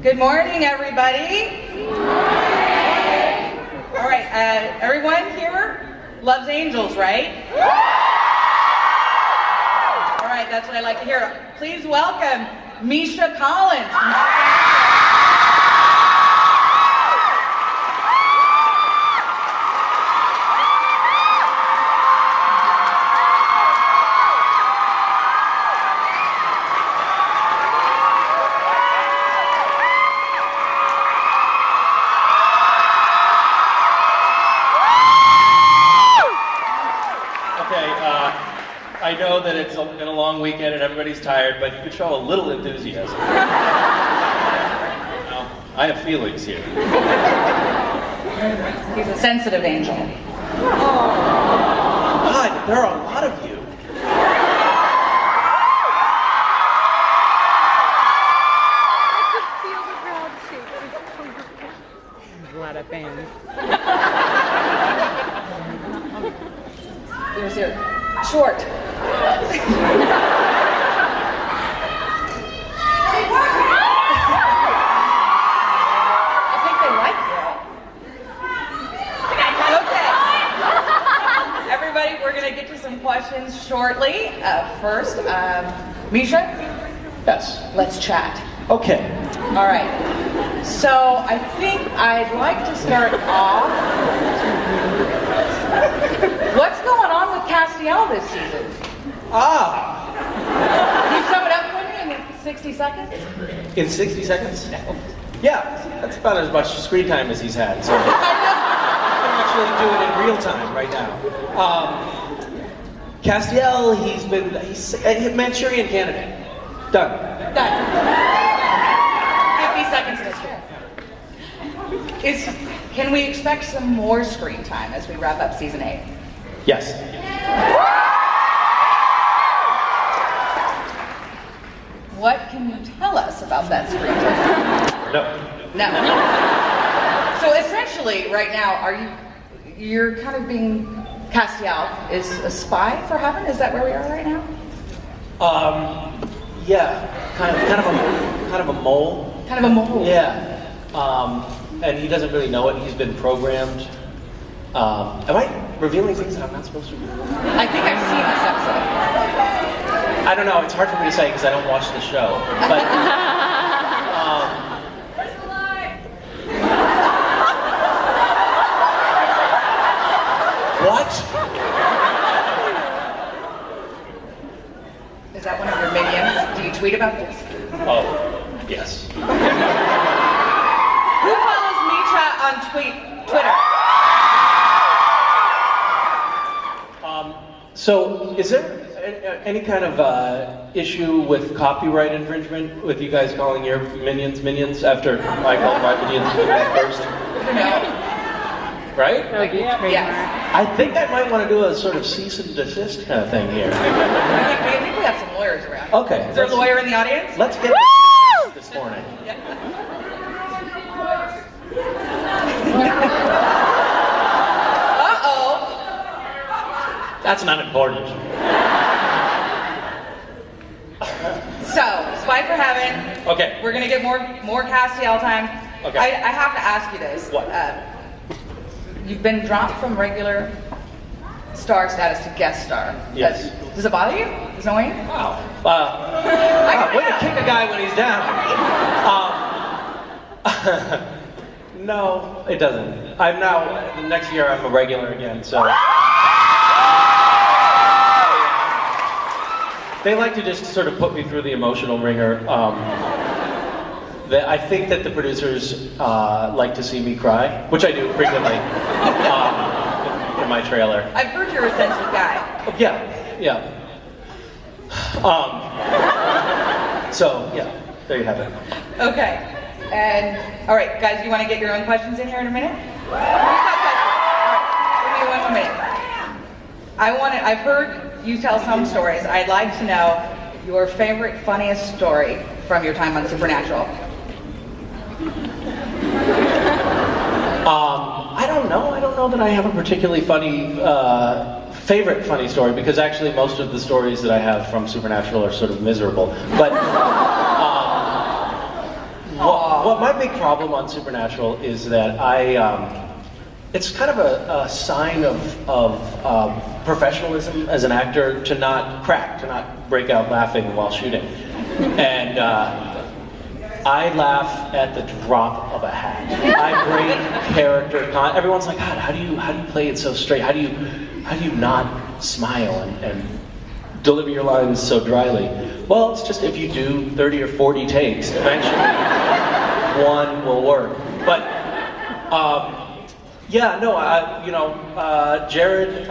Good morning, everybody. All right, everyone here loves angels, right? All right, that's what I like to hear. Please welcome Misha Collins. I know that it's been a long weekend and everybody's tired, but you could show a little enthusiasm. Now, I have feelings here. He's a sensitive angel. God, there are a lot of you. I could feel the crowd shaking. There's a lot of fans. There's your short. I think they like you. Okay. Everybody, we're going to get to some questions shortly. First, Misha? Yes. Let's chat. Okay. All right. So I think I'd like to start off. What's going on with Castiel this season? Can you sum it up for me in 60 seconds? In 60 seconds? Yeah, that's about as much screen time as he's had. So I'm actually doing it in real time right now. Castiel, he's a Manchurian candidate. Done. 50 seconds to spare. Can we expect some more screen time as we wrap up season 8? Yes. What can you tell us about that screen time? No. So essentially, right now, you're kind of being Castiel is a spy for heaven? Is that where we are right now? Yeah, kind of a mole. Kind of a mole. Yeah. And he doesn't really know it. He's been programmed. Am I revealing things that I'm not supposed to reveal? I think I've seen this episode. I don't know. It's hard for me to say because I don't watch the show. But what? Is that one of your minions? Do you tweet about this? Oh, yes. Who follows Misha on Twitter? So, is there any kind of issue with copyright infringement with you guys calling your minions after I called my minions first? No. Right? Yes. I think I might want to do a sort of cease and desist kind of thing here. I think we have some lawyers around. Okay. Is there a lawyer in the audience? Let's get this morning. Uh-oh. That's not important. So, Spy for Heaven. Okay. We're going to get more Castiel time. Okay. I have to ask you this. What? You've been dropped from regular star status to guest star. Yes. Does it bother you? Is it annoying? Wow. I Way to kick a guy when he's down. No, it doesn't. I'm now, the next year I'm a regular again, so. They like to just sort of put me through the emotional ringer. I think that the producers like to see me cry, which I do frequently in my trailer. I've heard you're a sensitive guy. Yeah. So, yeah, there you have it. Okay. And, all right, guys, you want to get your own questions in here in a minute? All right, give me 1 minute. I've heard you tell some stories. I'd like to know your favorite, funniest story from your time on Supernatural. I don't know that I have a particularly funny favorite funny story, because actually most of the stories that I have from Supernatural are sort of miserable. But Well, my big problem on Supernatural is that it's kind of a sign of professionalism as an actor to not crack, to not break out laughing while shooting. And I laugh at the drop of a hat. I break character. Everyone's like, God, how do you play it so straight? How do you not smile and deliver your lines so dryly? Well, it's just if you do 30 or 40 takes, eventually one will work. But Jared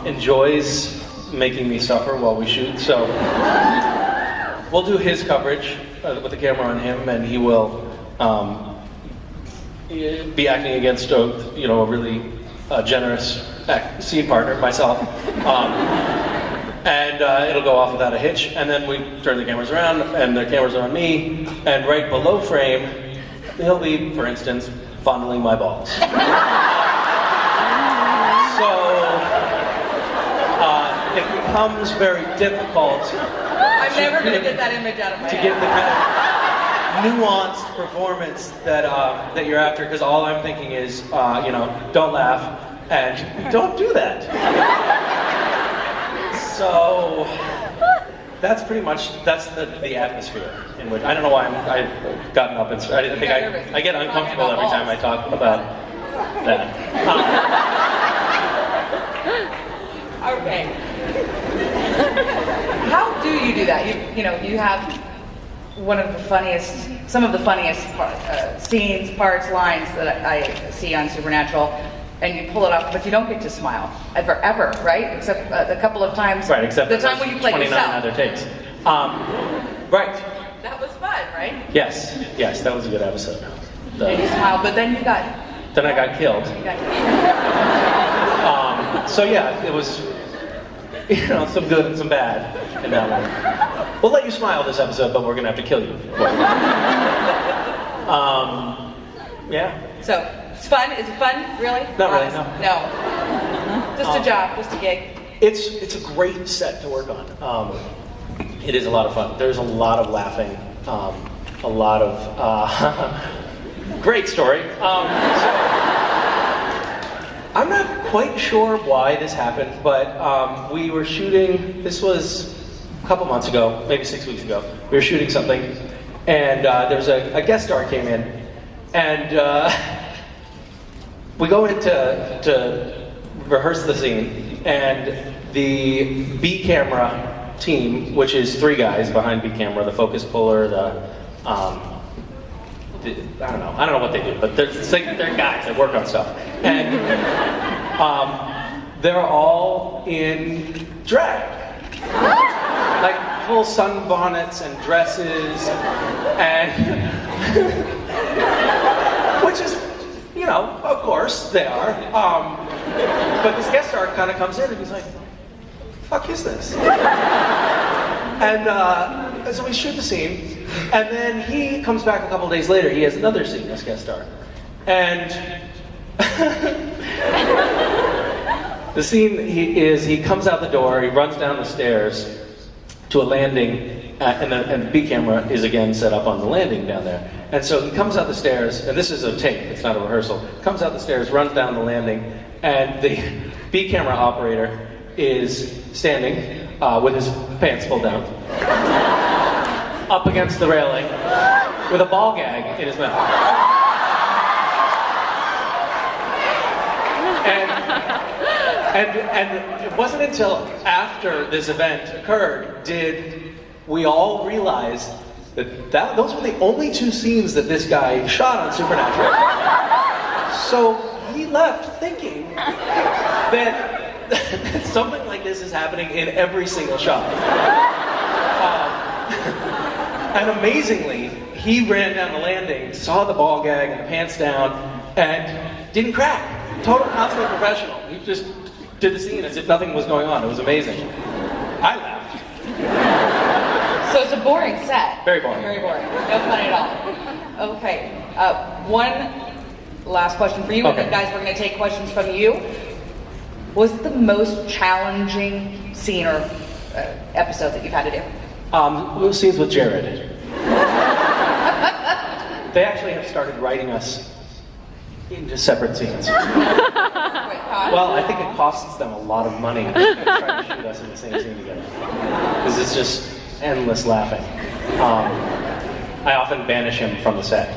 enjoys making me suffer while we shoot, so we'll do his coverage with the camera on him, and he will be acting against a really generous scene partner, myself. And it'll go off without a hitch, and then we turn the cameras around, and the cameras are on me, and right below frame, he'll be, for instance, fondling my balls. So it becomes very difficult. I'm never going to get that image out of my to head. get the kind of nuanced performance that you're after, because all I'm thinking is, don't laugh and don't do that. So that's pretty much the atmosphere in which I don't know why I've gotten up and I think I get uncomfortable every time I talk about that. Okay. How do you do that? You have some of the funniest parts, lines that I see on Supernatural, and you pull it off, but you don't get to smile ever, right? Except a couple of times. Right, except the time when you play 29 yourself. other takes. Right. That was fun, right? Yes, that was a good episode. And you smiled, but then Then I got killed. So yeah, it was, some good and some bad in that one. We'll let you smile this episode, but we're gonna have to kill you. Yeah. So, it's fun? Is it fun, really? Not really, no. No. Just a job, just a gig. It's a great set to work on. It is a lot of fun. There's a lot of laughing, a lot of great story. I'm not quite sure why this happened, but we were shooting. This was a couple months ago, maybe 6 weeks ago. We were shooting something, and there was a guest star came in, and we go in to rehearse the scene, and the B camera team, which is 3 guys behind B camera, the focus puller, I don't know what they do, but they're guys that work on stuff, and they're all in drag, like full sunbonnets and dresses, and which is, of course they are. But this guest star kind of comes in and he's like, "Fuck is this?" And so we shoot the scene, and then he comes back a couple days later. He has another scene, this guest star, and the scene he comes out the door, he runs down the stairs to a landing, and the B camera is again set up on the landing down there. And so he comes out the stairs, and this is a tape, it's not a rehearsal. Comes out the stairs, runs down the landing, and the B camera operator is standing with his pants pulled down, up against the railing, with a ball gag in his mouth. And it wasn't until after this event occurred did we all realize that those were the only 2 scenes that this guy shot on Supernatural. So he left thinking that something like this is happening in every single shot. And amazingly, he ran down the landing, saw the ball gag and the pants down, and didn't crack. Total consummate professional. He just did the scene as if nothing was going on. It was amazing. I laughed. So it's a boring set. Very boring. Very boring. No fun at all. Okay. One last question for you, Okay. and then guys, we're going to take questions from you. What's the most challenging scene or episode that you've had to do? Scenes with Jared. They actually have started writing us into separate scenes. Wait, Well, I think it costs them a lot of money trying to shoot us in the same scene together. Because it's just endless laughing. I often banish him from the set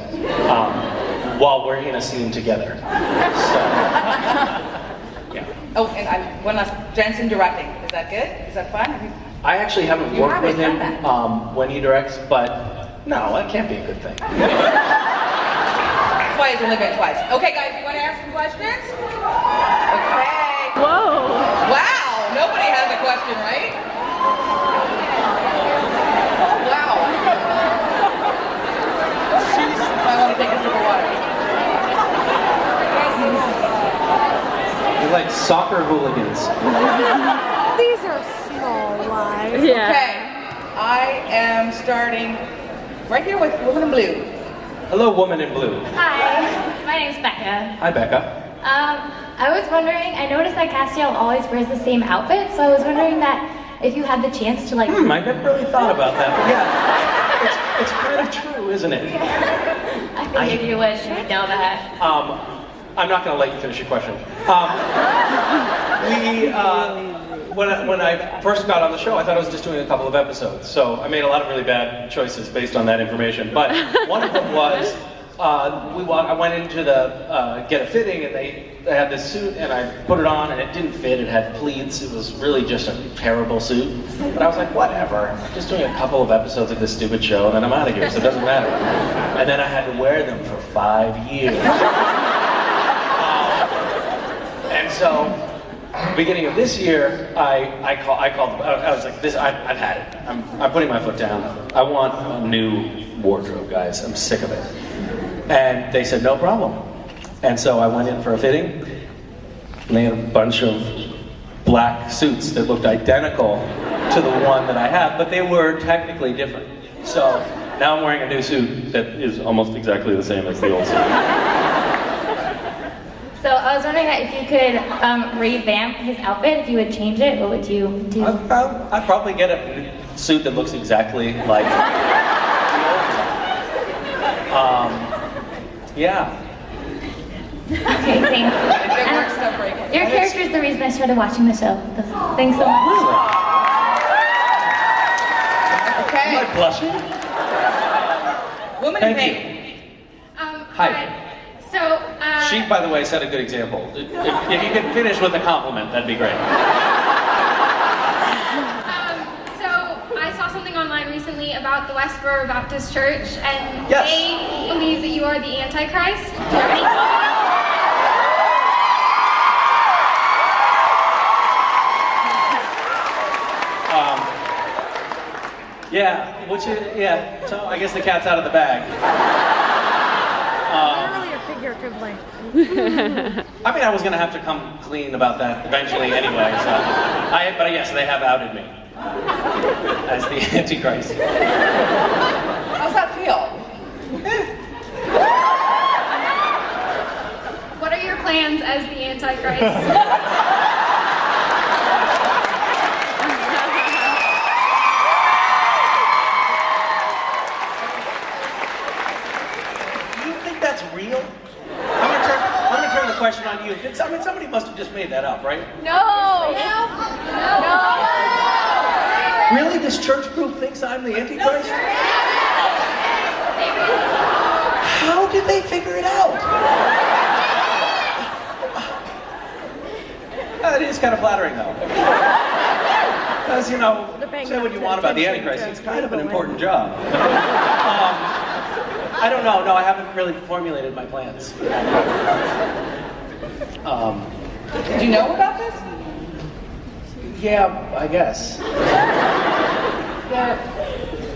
while we're in a scene together. So, yeah. Oh, and one last, Jensen directing. Is that good? Is that fun? I actually haven't You worked with haven't him done when he directs, but no, that can't be a good thing. That's why it's only been twice. Okay, guys, you want to ask some questions? Okay. Whoa. Wow, nobody has a question, right? Oh, wow. I want to take a sip of water. You're like soccer hooligans. These are small lies. Yeah. Okay, I am starting right here with Woman in Blue. Hello, woman in blue. Hi, my name's Becca. Hi, Becca. I was wondering, I noticed that Castiel always wears the same outfit, so I was wondering that if you had the chance to like... I never really thought about that, but yeah. It's kind of true, isn't it? I figured you would, you would know that. I'm not going to let you finish your question. When I first got on the show, I thought I was just doing a couple of episodes. So I made a lot of really bad choices based on that information. But one of them was, I went into the get a fitting, and they had this suit, and I put it on, and it didn't fit. It had pleats. It was really just a terrible suit. But I was like, whatever. I'm just doing a couple of episodes of this stupid show, and then I'm out of here, so it doesn't matter. And then I had to wear them for 5 years. And so, beginning of this year, I called. I was like, I've had it. I'm putting my foot down. I want a new wardrobe, guys. I'm sick of it. And they said, no problem. And so I went in for a fitting, and they had a bunch of black suits that looked identical to the one that I have, but they were technically different. So now I'm wearing a new suit that is almost exactly the same as the old suit. So I was wondering that if you could revamp his outfit, if you would change it, what would you do? I'd probably get a suit that looks exactly like the old one. Yeah. Okay, thanks. It works out great. Your character is the reason I started watching the show. Thanks so much. Okay. Am I blushing? Woman in Thank Pink. Hi. So, She, by the way, set a good example. If you could finish with a compliment, that'd be great. So I saw something online recently about the Westboro Baptist Church, and Yes. they believe that you are the Antichrist. Do you have any thoughts? Yeah, so I guess the cat's out of the bag. Literally or figuratively. I mean, I was gonna have to come clean about that eventually anyway, so. But yes, they have outed me as the Antichrist. How's that feel? What are your plans as the Antichrist? That's real? I'm gonna turn the question on you. Somebody must have just made that up, right? No. Really? This church group thinks I'm the Antichrist? How did they figure it out? It is kind of flattering, though. Because, say what you want about the Antichrist, it's kind of an important job. I don't know. No, I haven't really formulated my plans. Did you know about this? Yeah, I guess. Yeah.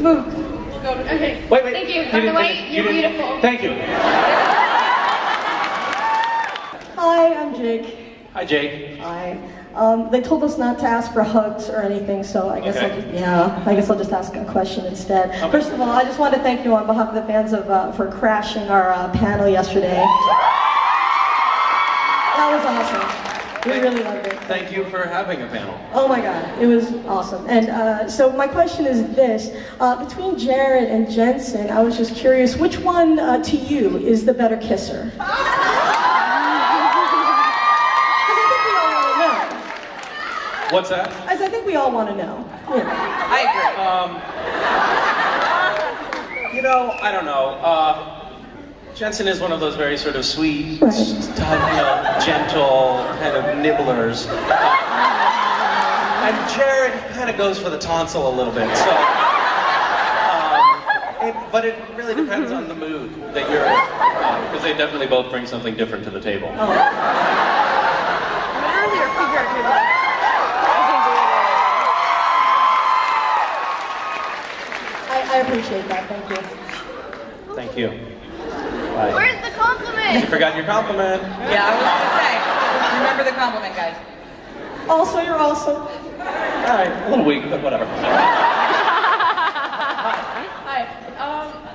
Move. Go. Okay. Wait. Thank you. didn't Dr. White, finish. you're didn't- beautiful. Thank you. Hi, I'm Jake. Hi, Jake. Hi. They told us not to ask for hugs or anything, so I guess Okay. I guess I'll just ask a question instead. Okay. First of all, I just want to thank you on behalf of the fans for crashing our panel yesterday. That was awesome. We really loved it. Thank you for having a panel. Oh my God, it was awesome. And so my question is this: between Jared and Jensen, I was just curious, which one to you is the better kisser? Because I think we all want to know. What's that? As I think we all want to know. Yeah. I agree. You know, I don't know. Jensen is one of those very sort of sweet, Right. gentle kind of nibblers. And Jared kind of goes for the tonsil a little bit. So, but it really depends on the mood that you're in, because they definitely both bring something different to the table. Literally or figuratively? I appreciate that. Thank you. Thank you. Bye. Where's the compliment? You forgot your compliment. Yeah, I was gonna say, remember the compliment, guys. Also, you're awesome. All right, a little weak, but whatever. Hi.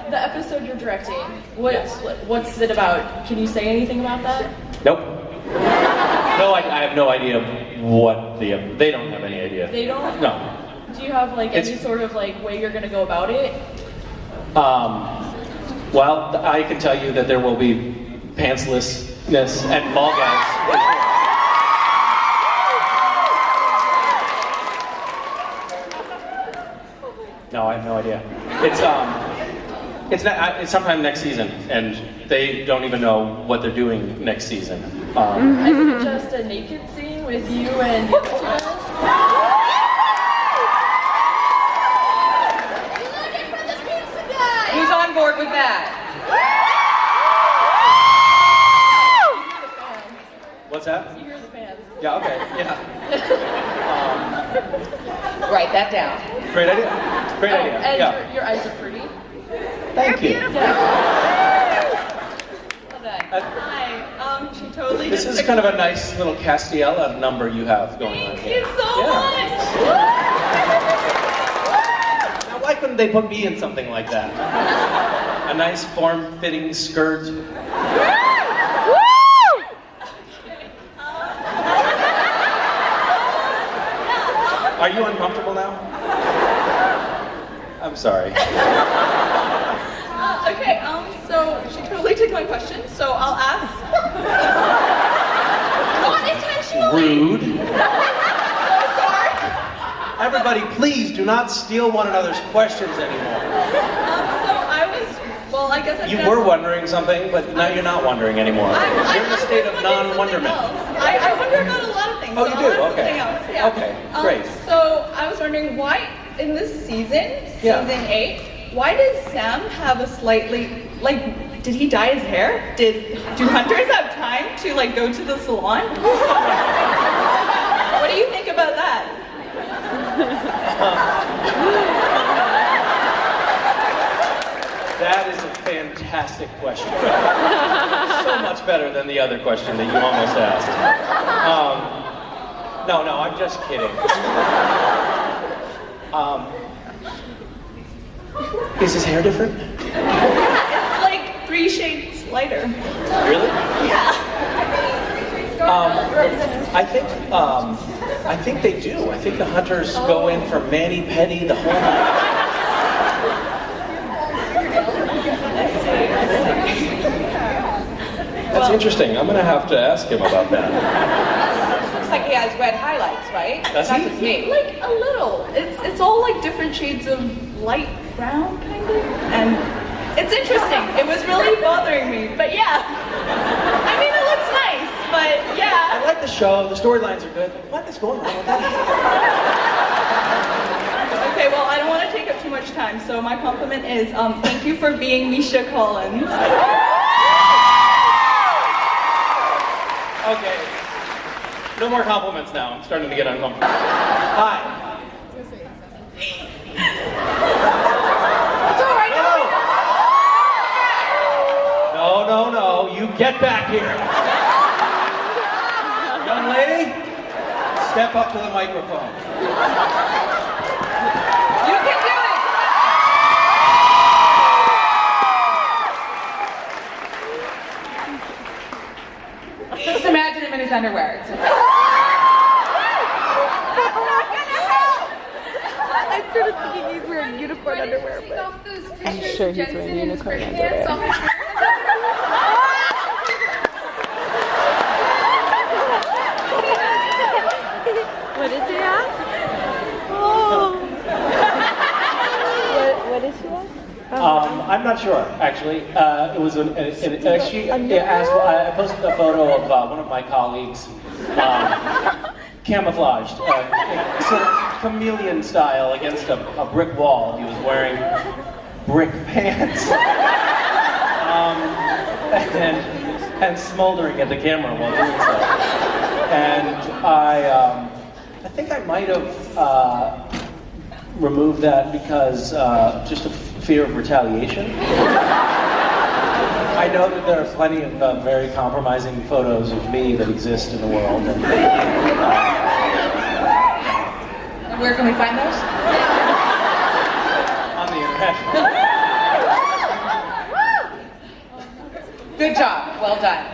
The episode you're directing, what's it about? Can you say anything about that? Nope. No, I have no idea what they don't have any idea. They don't? No. Do you have like any It's- sort of like way you're gonna go about it? Well, I can tell you that there will be pantslessness and ball gags. No, I have no idea. It's sometime next season, and they don't even know what they're doing next season. Is it just a naked scene with you and the other twins? Who's on board with that? What's that? You hear the fans. Yeah, okay, yeah. Write that down. Great idea. Great idea. And Yeah. your eyes are pretty. Thank you. Love that. Hi. She totally This is kind of a nice little Castiella number you have going on here. Thank you so much. Now, why couldn't they put me in something like that? A nice form-fitting skirt. Are you uncomfortable now? I'm sorry. Okay, so she totally took my question, so I'll ask. Not intentionally. Rude. Everybody, please do not steal one another's questions anymore. I guess I You were wondering something, but now you're not wondering anymore. You're in a state of non-wonderment. I wonder about a lot of things. Oh, so you I'll do? ask Okay. something else. Yeah. Okay, great. So I was wondering why in this season, Yeah. season 8, why did Sam have a slightly did he dye his hair? Do hunters have time to go to the salon? What do you think about that? That is a fantastic question. So much better than the other question that you almost asked. No, I'm just kidding. Is his hair different? Yeah, it's like 3 shades lighter. Really? Yeah. I think they do. I think the hunters go in for mani-pedi the whole night. That's interesting. I'm gonna have to ask him about that. Looks like he has red highlights, right? Does Not he? just me. Like a little. It's all like different shades of light brown kind of. And it's interesting. It was really bothering me. But yeah. I mean it looks nice, but I yeah. like the show. The storylines are good. What is going on with that hair? Okay, well I don't want to take up too much time, so my compliment is thank you for being Misha Collins. Okay. No more compliments now. I'm starting to get uncomfortable. Hi. It's all right. No. You get back here. Young lady, step up to the microphone. You can do it. Just imagine him in his underwear. It's thinking he's wearing unicorn underwear, Take but off those I'm pictures sure of he's Jensen wearing in his unicorn pants underwear. off his- What did they ask? Oh. What did she ask? I'm not sure, actually. It was she asked. I posted a photo of one of my colleagues, camouflaged, sort of chameleon style against a brick wall. He was wearing brick pants, and smoldering at the camera while doing so. And I think I might have removed that because just a fear of retaliation. I know that there are plenty of very compromising photos of me that exist in the world. And, Where can we find those? on the internet. Good job. Well done.